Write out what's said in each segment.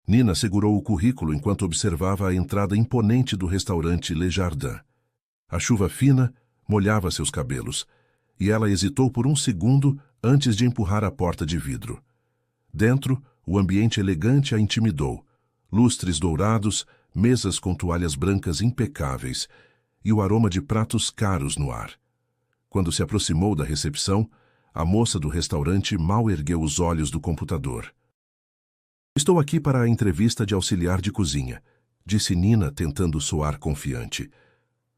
Nina segurou o currículo enquanto observava a entrada imponente do restaurante Le Jardin. A chuva fina molhava seus cabelos, e ela hesitou por um segundo antes de empurrar a porta de vidro. Dentro, o ambiente elegante a intimidou. Lustres dourados, mesas com toalhas brancas impecáveis e o aroma de pratos caros no ar. Quando se aproximou da recepção, a moça do restaurante mal ergueu os olhos do computador. Estou aqui para a entrevista de auxiliar de cozinha, disse Nina, tentando soar confiante.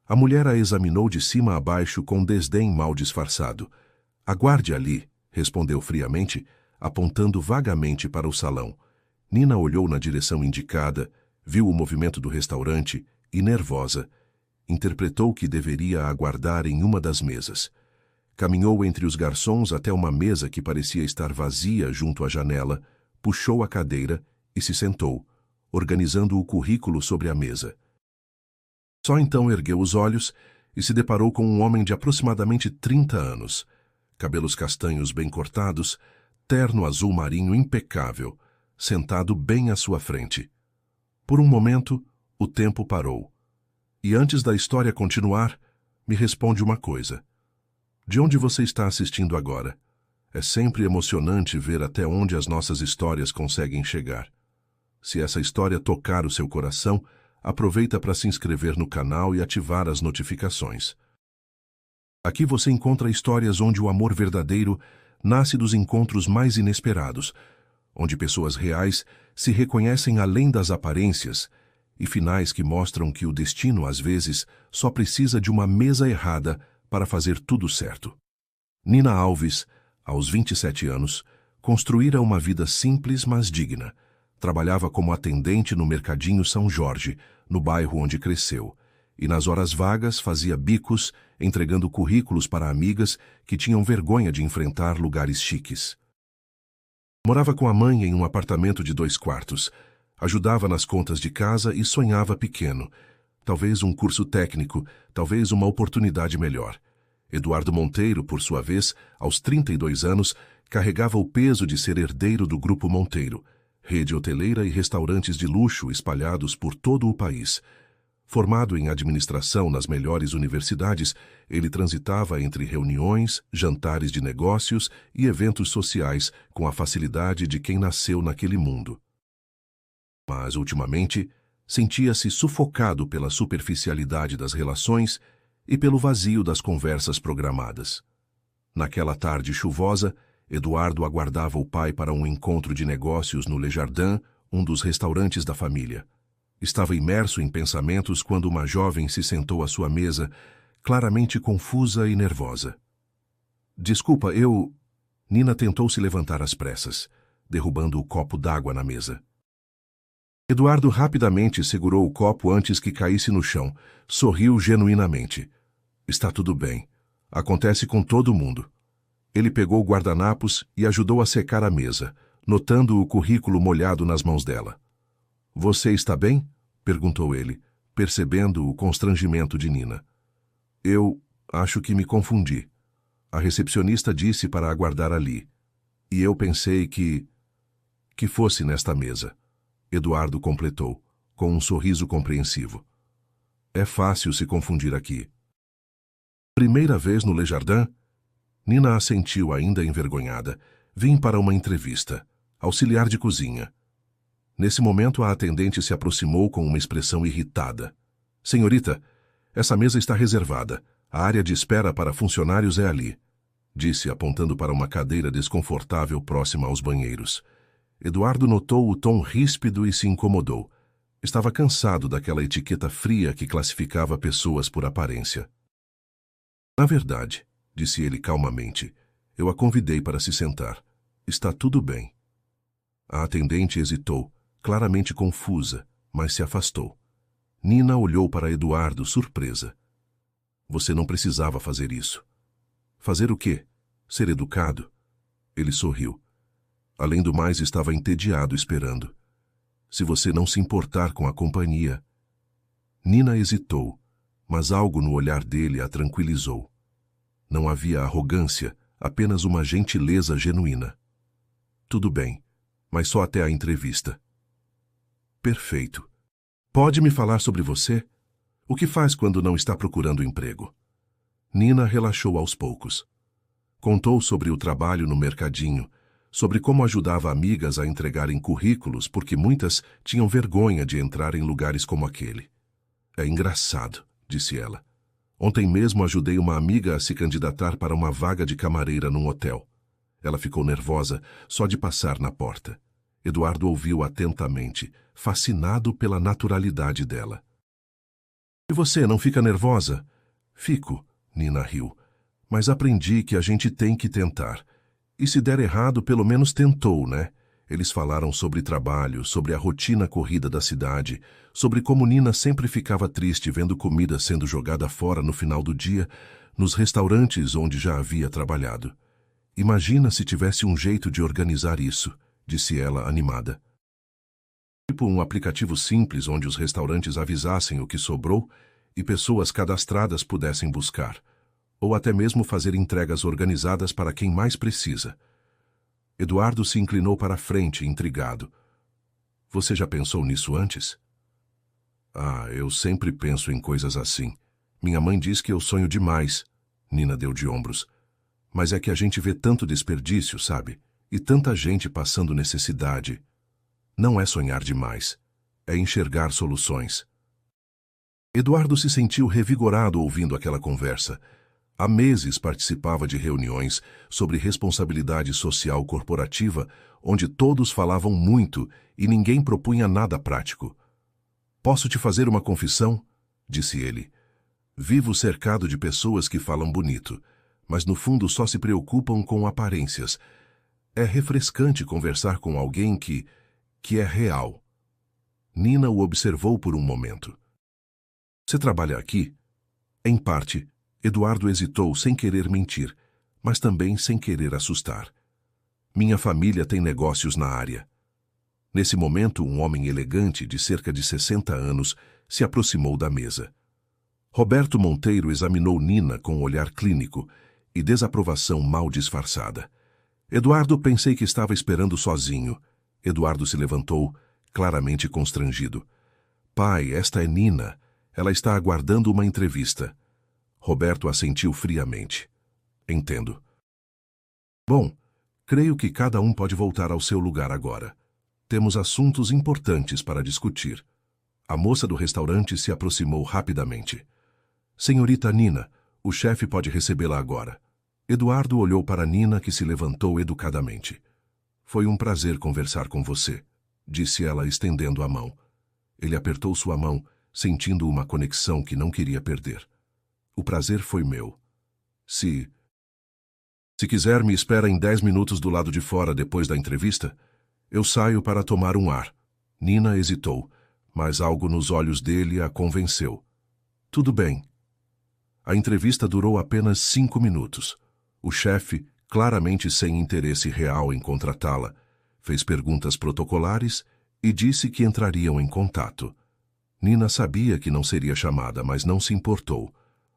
A mulher a examinou de cima a baixo com desdém mal disfarçado. Aguarde ali, respondeu friamente, apontando vagamente para o salão. Nina olhou na direção indicada, viu o movimento do restaurante e, nervosa, interpretou que deveria aguardar em uma das mesas. Caminhou entre os garçons até uma mesa que parecia estar vazia junto à janela, puxou a cadeira e se sentou, organizando o currículo sobre a mesa. Só então ergueu os olhos e se deparou com um homem de aproximadamente 30 anos. Cabelos castanhos bem cortados, terno azul marinho impecável, sentado bem à sua frente. Por um momento, o tempo parou. E antes da história continuar, me responde uma coisa. De onde você está assistindo agora? É sempre emocionante ver até onde as nossas histórias conseguem chegar. Se essa história tocar o seu coração, aproveita para se inscrever no canal e ativar as notificações. Aqui você encontra histórias onde o amor verdadeiro nasce dos encontros mais inesperados, onde pessoas reais se reconhecem além das aparências e finais que mostram que o destino, às vezes, só precisa de uma mesa errada para fazer tudo certo. Nina Alves, aos 27 anos, construíra uma vida simples, mas digna. Trabalhava como atendente no Mercadinho São Jorge, no bairro onde cresceu, e nas horas vagas fazia bicos, entregando currículos para amigas que tinham vergonha de enfrentar lugares chiques. Morava com a mãe em um apartamento de 2 quartos, ajudava nas contas de casa e sonhava pequeno. Talvez um curso técnico, talvez uma oportunidade melhor. Eduardo Monteiro, por sua vez, aos 32 anos, carregava o peso de ser herdeiro do Grupo Monteiro, rede hoteleira e restaurantes de luxo espalhados por todo o país. Formado em administração nas melhores universidades, ele transitava entre reuniões, jantares de negócios e eventos sociais com a facilidade de quem nasceu naquele mundo. Mas, ultimamente, sentia-se sufocado pela superficialidade das relações e pelo vazio das conversas programadas. Naquela tarde chuvosa, Eduardo aguardava o pai para um encontro de negócios no Le Jardin, um dos restaurantes da família. Estava imerso em pensamentos quando uma jovem se sentou à sua mesa, claramente confusa e nervosa. Desculpa, eu... Nina tentou se levantar às pressas, derrubando o copo d'água na mesa. Eduardo rapidamente segurou o copo antes que caísse no chão, sorriu genuinamente. Está tudo bem. Acontece com todo mundo. Ele pegou o guardanapos e ajudou a secar a mesa, notando o currículo molhado nas mãos dela. Você está bem? Perguntou ele, percebendo o constrangimento de Nina. Eu acho que me confundi. A recepcionista disse para aguardar ali. E eu pensei que fosse nesta mesa. Eduardo completou, com um sorriso compreensivo. É fácil se confundir aqui. Primeira vez no Le Jardin? Nina assentiu ainda envergonhada. Vim para uma entrevista. Auxiliar de cozinha. Nesse momento a atendente se aproximou com uma expressão irritada. Senhorita, essa mesa está reservada. A área de espera para funcionários é ali, disse apontando para uma cadeira desconfortável próxima aos banheiros. Eduardo notou o tom ríspido e se incomodou. Estava cansado daquela etiqueta fria que classificava pessoas por aparência. Na verdade, disse ele calmamente, eu a convidei para se sentar. Está tudo bem. A atendente hesitou, claramente confusa, mas se afastou. Nina olhou para Eduardo, surpresa. Você não precisava fazer isso. Fazer o quê? Ser educado? Ele sorriu. Além do mais, estava entediado esperando. Se você não se importar com a companhia... Nina hesitou, mas algo no olhar dele a tranquilizou. Não havia arrogância, apenas uma gentileza genuína. Tudo bem, mas só até a entrevista. Perfeito. Pode me falar sobre você? O que faz quando não está procurando emprego? Nina relaxou aos poucos. Contou sobre o trabalho no mercadinho, sobre como ajudava amigas a entregarem currículos porque muitas tinham vergonha de entrar em lugares como aquele. É engraçado, disse ela. Ontem mesmo ajudei uma amiga a se candidatar para uma vaga de camareira num hotel. Ela ficou nervosa só de passar na porta. Eduardo ouviu atentamente, fascinado pela naturalidade dela. E você não fica nervosa? Fico, Nina riu. Mas aprendi que a gente tem que tentar. E se der errado, pelo menos tentou, né? Eles falaram sobre trabalho, sobre a rotina corrida da cidade, sobre como Nina sempre ficava triste vendo comida sendo jogada fora no final do dia, nos restaurantes onde já havia trabalhado. Imagina se tivesse um jeito de organizar isso, disse ela animada. Tipo um aplicativo simples onde os restaurantes avisassem o que sobrou e pessoas cadastradas pudessem buscar, ou até mesmo fazer entregas organizadas para quem mais precisa. Eduardo se inclinou para a frente, intrigado. Você já pensou nisso antes? Ah, eu sempre penso em coisas assim. Minha mãe diz que eu sonho demais. Nina deu de ombros. Mas é que a gente vê tanto desperdício, sabe? E tanta gente passando necessidade. Não é sonhar demais. É enxergar soluções. Eduardo se sentiu revigorado ouvindo aquela conversa. Há meses participava de reuniões sobre responsabilidade social corporativa, onde todos falavam muito e ninguém propunha nada prático. Posso te fazer uma confissão? Disse ele. Vivo cercado de pessoas que falam bonito, mas no fundo só se preocupam com aparências. É refrescante conversar com alguém que é real. Nina o observou por um momento. Você trabalha aqui? Em parte. Eduardo hesitou sem querer mentir, mas também sem querer assustar. Minha família tem negócios na área. Nesse momento, um homem elegante, de cerca de 60 anos, se aproximou da mesa. Roberto Monteiro examinou Nina com um olhar clínico e desaprovação mal disfarçada. Eduardo, pensei que estava esperando sozinho. Eduardo se levantou, claramente constrangido. Pai, esta é Nina. Ela está aguardando uma entrevista. Roberto assentiu friamente. Entendo. Bom, creio que cada um pode voltar ao seu lugar agora. Temos assuntos importantes para discutir. A moça do restaurante se aproximou rapidamente. Senhorita Nina, o chefe pode recebê-la agora. Eduardo olhou para Nina, que se levantou educadamente. Foi um prazer conversar com você, disse ela estendendo a mão. Ele apertou sua mão, sentindo uma conexão que não queria perder. O prazer foi meu. Se quiser, me espera em 10 minutos do lado de fora depois da entrevista. Eu saio para tomar um ar. Nina hesitou, mas algo nos olhos dele a convenceu. Tudo bem. A entrevista durou apenas 5 minutos. O chefe, claramente sem interesse real em contratá-la, fez perguntas protocolares e disse que entrariam em contato. Nina sabia que não seria chamada, mas não se importou.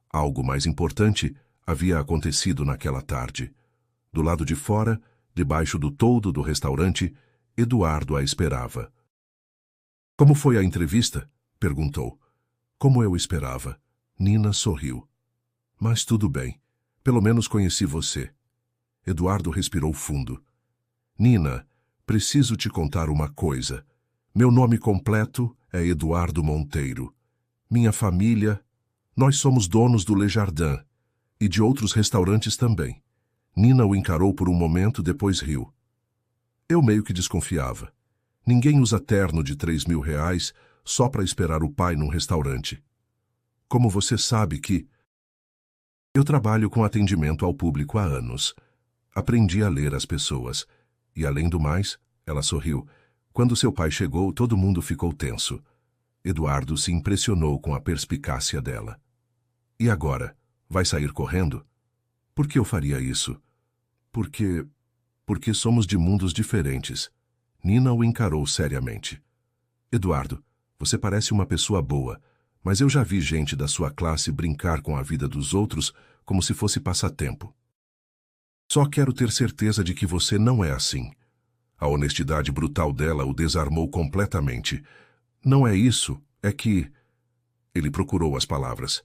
Algo mais importante havia acontecido naquela tarde. Do lado de fora, debaixo do toldo do restaurante, Eduardo a esperava. Como foi a entrevista? Perguntou. Como eu esperava. Nina sorriu. Mas tudo bem. Pelo menos conheci você. Eduardo respirou fundo. Nina, preciso te contar uma coisa. Meu nome completo é Eduardo Monteiro. Minha família... Nós somos donos do Le Jardin e de outros restaurantes também. Nina o encarou por um momento, depois riu. Eu meio que desconfiava. Ninguém usa terno de R$3.000 só para esperar o pai num restaurante. Como você sabe que... Eu trabalho com atendimento ao público há anos. Aprendi a ler as pessoas. E além do mais, ela sorriu. Quando seu pai chegou, todo mundo ficou tenso. Eduardo se impressionou com a perspicácia dela. E agora? Vai sair correndo? Por que eu faria isso? Porque somos de mundos diferentes. Nina o encarou seriamente. Eduardo, você parece uma pessoa boa, mas eu já vi gente da sua classe brincar com a vida dos outros como se fosse passatempo. Só quero ter certeza de que você não é assim. A honestidade brutal dela o desarmou completamente. Não é isso, é que... Ele procurou as palavras.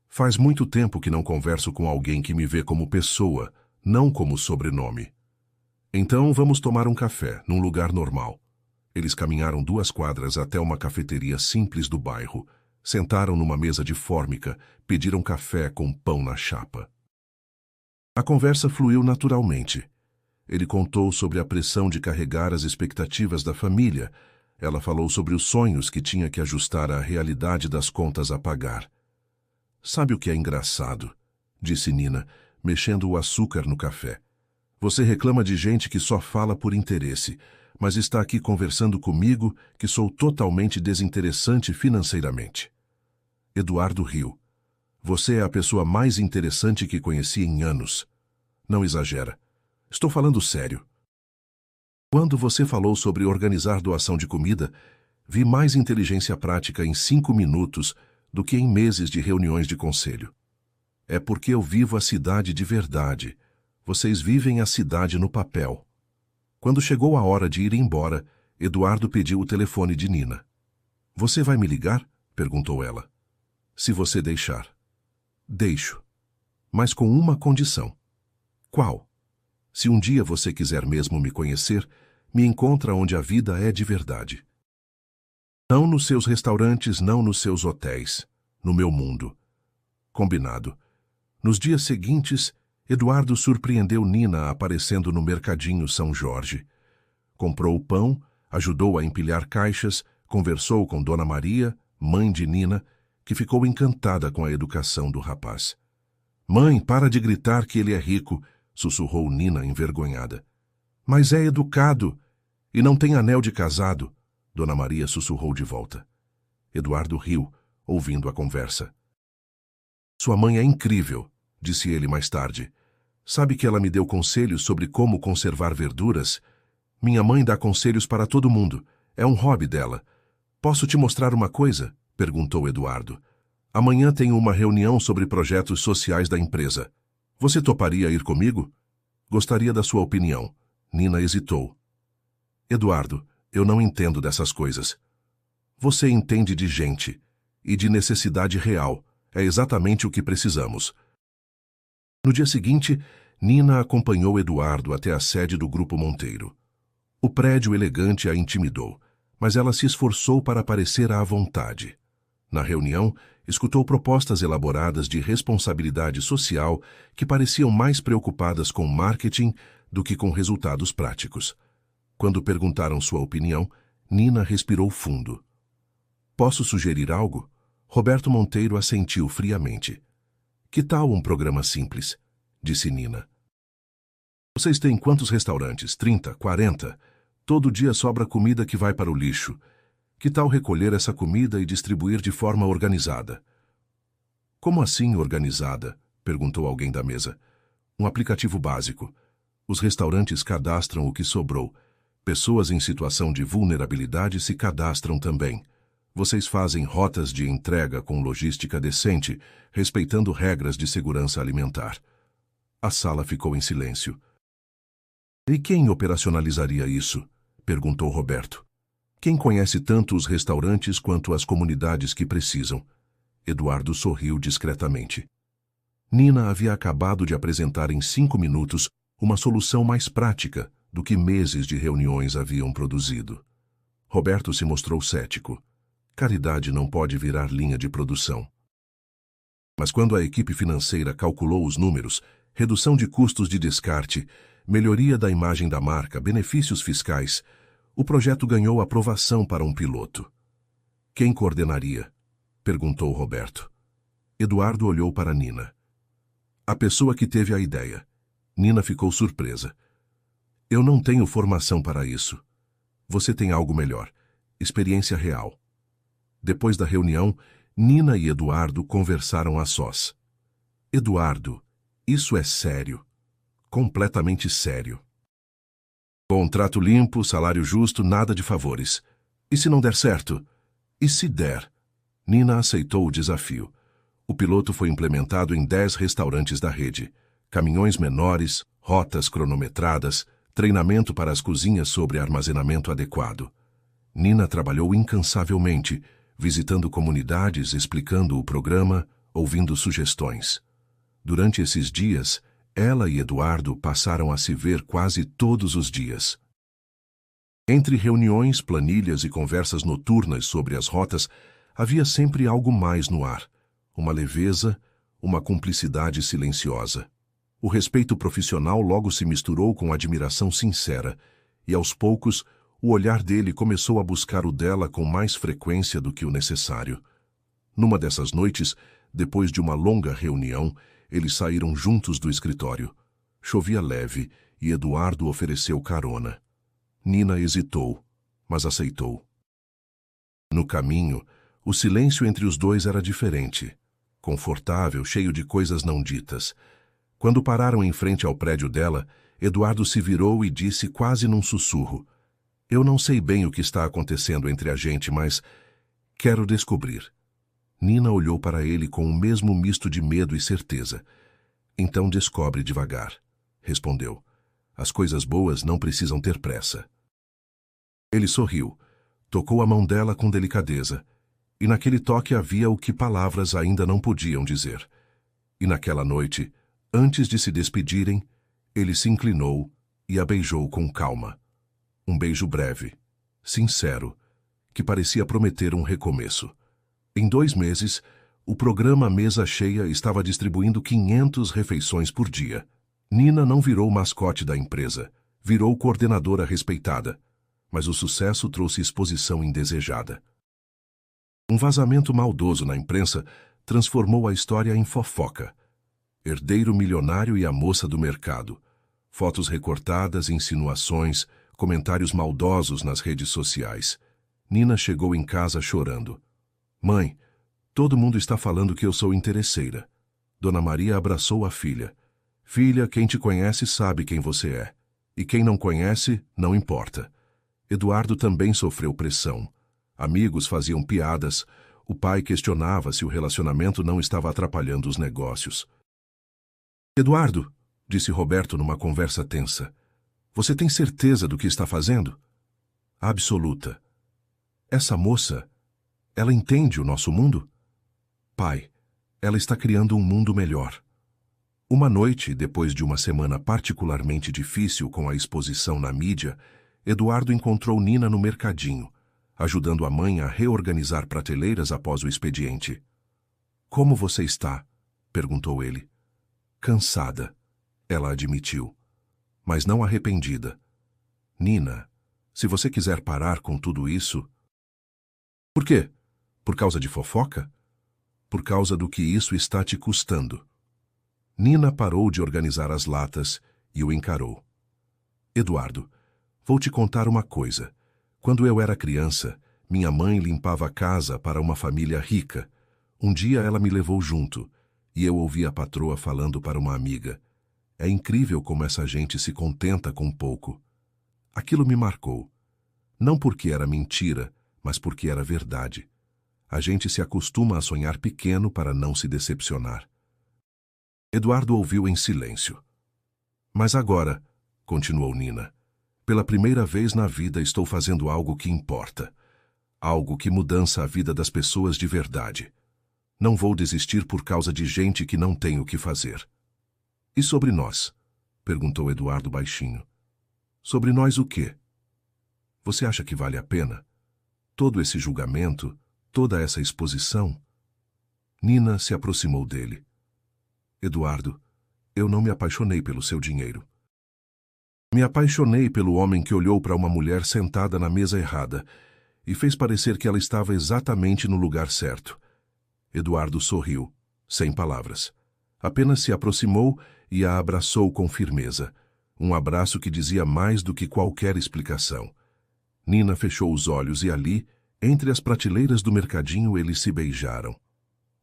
Faz muito tempo que não converso com alguém que me vê como pessoa, não como sobrenome. Então vamos tomar um café, num lugar normal. Eles caminharam 2 quadras até uma cafeteria simples do bairro, sentaram numa mesa de fórmica, pediram café com pão na chapa. A conversa fluiu naturalmente. Ele contou sobre a pressão de carregar as expectativas da família. Ela falou sobre os sonhos que tinha que ajustar à realidade das contas a pagar. Sabe o que é engraçado? Disse Nina, mexendo o açúcar no café. Você reclama de gente que só fala por interesse, mas está aqui conversando comigo que sou totalmente desinteressante financeiramente. Eduardo riu. Você é a pessoa mais interessante que conheci em anos. Não exagera. Estou falando sério. Quando você falou sobre organizar doação de comida, vi mais inteligência prática em 5 minutos do que em meses de reuniões de conselho. É porque eu vivo a cidade de verdade. Vocês vivem a cidade no papel. Quando chegou a hora de ir embora, Eduardo pediu o telefone de Nina. Você vai me ligar? Perguntou ela. Se você deixar. Deixo. Mas com uma condição. Qual? Se um dia você quiser mesmo me conhecer, me encontra onde a vida é de verdade. Não nos seus restaurantes, não nos seus hotéis. No meu mundo. Combinado. Nos dias seguintes, Eduardo surpreendeu Nina aparecendo no mercadinho São Jorge. Comprou o pão, ajudou a empilhar caixas, conversou com Dona Maria, mãe de Nina, que ficou encantada com a educação do rapaz. Mãe, para de gritar que ele é rico, sussurrou Nina envergonhada. Mas é educado e não tem anel de casado, Dona Maria sussurrou de volta. Eduardo riu, ouvindo a conversa. Sua mãe é incrível, disse ele mais tarde. Sabe que ela me deu conselhos sobre como conservar verduras? Minha mãe dá conselhos para todo mundo. É um hobby dela. Posso te mostrar uma coisa? Perguntou Eduardo. Amanhã tenho uma reunião sobre projetos sociais da empresa. Você toparia ir comigo? Gostaria da sua opinião. Nina hesitou. Eduardo, eu não entendo dessas coisas. Você entende de gente e de necessidade real. É exatamente o que precisamos. No dia seguinte, Nina acompanhou Eduardo até a sede do Grupo Monteiro. O prédio elegante a intimidou, mas ela se esforçou para parecer à vontade. Na reunião, escutou propostas elaboradas de responsabilidade social que pareciam mais preocupadas com marketing do que com resultados práticos. Quando perguntaram sua opinião, Nina respirou fundo. Posso sugerir algo? Roberto Monteiro assentiu friamente. Que tal um programa simples? Disse Nina. Vocês têm quantos restaurantes? 30, 40? Todo dia sobra comida que vai para o lixo. Que tal recolher essa comida e distribuir de forma organizada? Como assim organizada? Perguntou alguém da mesa. Um aplicativo básico. Os restaurantes cadastram o que sobrou. Pessoas em situação de vulnerabilidade se cadastram também. Vocês fazem rotas de entrega com logística decente, respeitando regras de segurança alimentar. A sala ficou em silêncio. E quem operacionalizaria isso? Perguntou Roberto. Quem conhece tanto os restaurantes quanto as comunidades que precisam? Eduardo sorriu discretamente. Nina havia acabado de apresentar em 5 minutos uma solução mais prática do que meses de reuniões haviam produzido. Roberto se mostrou cético. Caridade não pode virar linha de produção. Mas quando a equipe financeira calculou os números, redução de custos de descarte, melhoria da imagem da marca, benefícios fiscais, o projeto ganhou aprovação para um piloto. Quem coordenaria? Perguntou Roberto. Eduardo olhou para Nina. A pessoa que teve a ideia. Nina ficou surpresa. Eu não tenho formação para isso. Você tem algo melhor. Experiência real. Depois da reunião, Nina e Eduardo conversaram a sós. Eduardo, isso é sério. Completamente sério. Contrato limpo, salário justo, nada de favores. E se não der certo? E se der? Nina aceitou o desafio. O piloto foi implementado em 10 restaurantes da rede. Caminhões menores, rotas cronometradas, treinamento para as cozinhas sobre armazenamento adequado. Nina trabalhou incansavelmente, visitando comunidades, explicando o programa, ouvindo sugestões. Durante esses dias, ela e Eduardo passaram a se ver quase todos os dias. Entre reuniões, planilhas e conversas noturnas sobre as rotas, havia sempre algo mais no ar, uma leveza, uma cumplicidade silenciosa. O respeito profissional logo se misturou com admiração sincera, e aos poucos, o olhar dele começou a buscar o dela com mais frequência do que o necessário. Numa dessas noites, depois de uma longa reunião, eles saíram juntos do escritório. Chovia leve e Eduardo ofereceu carona. Nina hesitou, mas aceitou. No caminho, o silêncio entre os dois era diferente, confortável, cheio de coisas não ditas. Quando pararam em frente ao prédio dela, Eduardo se virou e disse quase num sussurro: "Eu não sei bem o que está acontecendo entre a gente, mas quero descobrir." Nina olhou para ele com o mesmo misto de medo e certeza. "Então descobre devagar", respondeu. "As coisas boas não precisam ter pressa." Ele sorriu, tocou a mão dela com delicadeza, e naquele toque havia o que palavras ainda não podiam dizer. E naquela noite, antes de se despedirem, ele se inclinou e a beijou com calma. Um beijo breve, sincero, que parecia prometer um recomeço. Em 2 meses, o programa Mesa Cheia estava distribuindo 500 refeições por dia. Nina não virou mascote da empresa, virou coordenadora respeitada, mas o sucesso trouxe exposição indesejada. Um vazamento maldoso na imprensa transformou a história em fofoca. Herdeiro milionário e a moça do mercado. Fotos recortadas, insinuações, comentários maldosos nas redes sociais. Nina chegou em casa chorando. "Mãe, todo mundo está falando que eu sou interesseira." Dona Maria abraçou a filha. "Filha, quem te conhece sabe quem você é. E quem não conhece, não importa." Eduardo também sofreu pressão. Amigos faziam piadas. O pai questionava se o relacionamento não estava atrapalhando os negócios. "Eduardo", disse Roberto numa conversa tensa, "você tem certeza do que está fazendo?" "Absoluta." "Essa moça, ela entende o nosso mundo?" "Pai, ela está criando um mundo melhor." Uma noite, depois de uma semana particularmente difícil com a exposição na mídia, Eduardo encontrou Nina no mercadinho, ajudando a mãe a reorganizar prateleiras após o expediente. "Como você está?" perguntou ele. "Cansada", ela admitiu, mas não arrependida. "Nina, se você quiser parar com tudo isso..." "Por quê? Por causa de fofoca?" "Por causa do que isso está te custando." Nina parou de organizar as latas e o encarou. "Eduardo, vou te contar uma coisa. Quando eu era criança, minha mãe limpava a casa para uma família rica. Um dia ela me levou junto, e eu ouvi a patroa falando para uma amiga: 'É incrível como essa gente se contenta com pouco.' Aquilo me marcou. Não porque era mentira, mas porque era verdade. A gente se acostuma a sonhar pequeno para não se decepcionar." Eduardo ouviu em silêncio. "Mas agora", continuou Nina, "pela primeira vez na vida estou fazendo algo que importa. Algo que mudança a vida das pessoas de verdade. Não vou desistir por causa de gente que não tem o que fazer." "E sobre nós?" perguntou Eduardo baixinho. "Sobre nós o quê? Você acha que vale a pena? Todo esse julgamento, toda essa exposição?" Nina se aproximou dele. "Eduardo, eu não me apaixonei pelo seu dinheiro. Me apaixonei pelo homem que olhou para uma mulher sentada na mesa errada e fez parecer que ela estava exatamente no lugar certo." Eduardo sorriu, sem palavras. Apenas se aproximou e a abraçou com firmeza. Um abraço que dizia mais do que qualquer explicação. Nina fechou os olhos e ali, entre as prateleiras do mercadinho, eles se beijaram.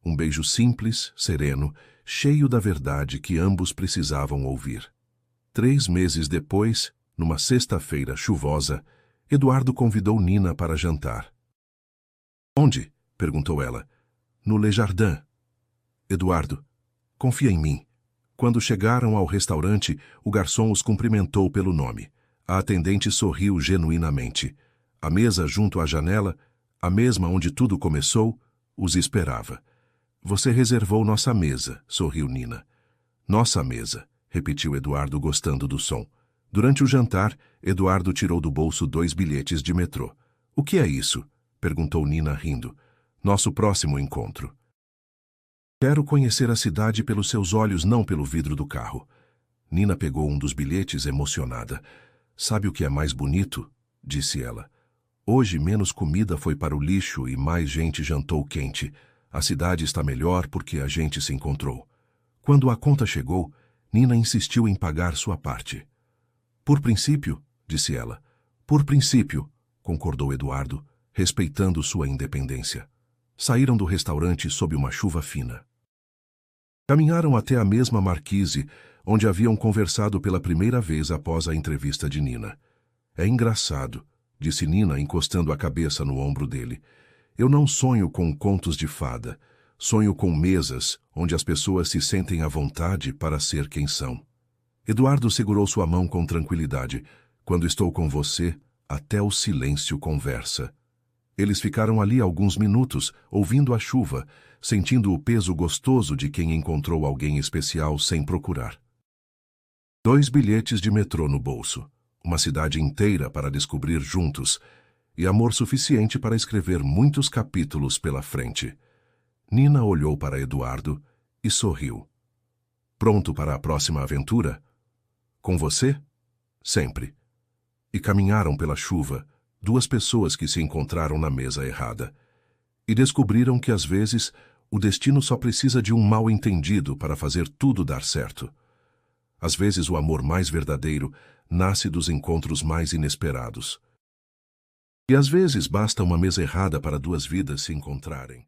Um beijo simples, sereno, cheio da verdade que ambos precisavam ouvir. 3 meses depois, numa sexta-feira chuvosa, Eduardo convidou Nina para jantar. "Onde?" perguntou ela. "No Le Jardin." "Eduardo, confia em mim." Quando chegaram ao restaurante, o garçom os cumprimentou pelo nome. A atendente sorriu genuinamente. A mesa junto à janela, a mesma onde tudo começou, os esperava. Você reservou nossa mesa, sorriu Nina. Nossa mesa, repetiu Eduardo, gostando do som. Durante o jantar, Eduardo tirou do bolso 2 bilhetes de metrô. O que é isso? Perguntou Nina, rindo. Nosso próximo encontro. Quero conhecer a cidade pelos seus olhos, não pelo vidro do carro. Nina pegou um dos bilhetes, emocionada. Sabe o que é mais bonito? Disse ela. Hoje menos comida foi para o lixo e mais gente jantou quente. A cidade está melhor porque a gente se encontrou. Quando a conta chegou, Nina insistiu em pagar sua parte. Por princípio, disse ela. Por princípio, concordou Eduardo, respeitando sua independência. Saíram do restaurante sob uma chuva fina. Caminharam até a mesma marquise, onde haviam conversado pela primeira vez após a entrevista de Nina. É engraçado, disse Nina, encostando a cabeça no ombro dele. Eu não sonho com contos de fada. Sonho com mesas onde as pessoas se sentem à vontade para ser quem são. Eduardo segurou sua mão com tranquilidade. Quando estou com você, até o silêncio conversa. Eles ficaram ali alguns minutos, ouvindo a chuva, sentindo o peso gostoso de quem encontrou alguém especial sem procurar. 2 bilhetes de metrô no bolso, uma cidade inteira para descobrir juntos, e amor suficiente para escrever muitos capítulos pela frente. Nina olhou para Eduardo e sorriu. Pronto para a próxima aventura? Com você? Sempre. E caminharam pela chuva, 2 pessoas que se encontraram na mesa errada. E descobriram que, às vezes, o destino só precisa de um mal-entendido para fazer tudo dar certo. Às vezes, o amor mais verdadeiro nasce dos encontros mais inesperados. E às vezes basta uma mesa errada para 2 vidas se encontrarem.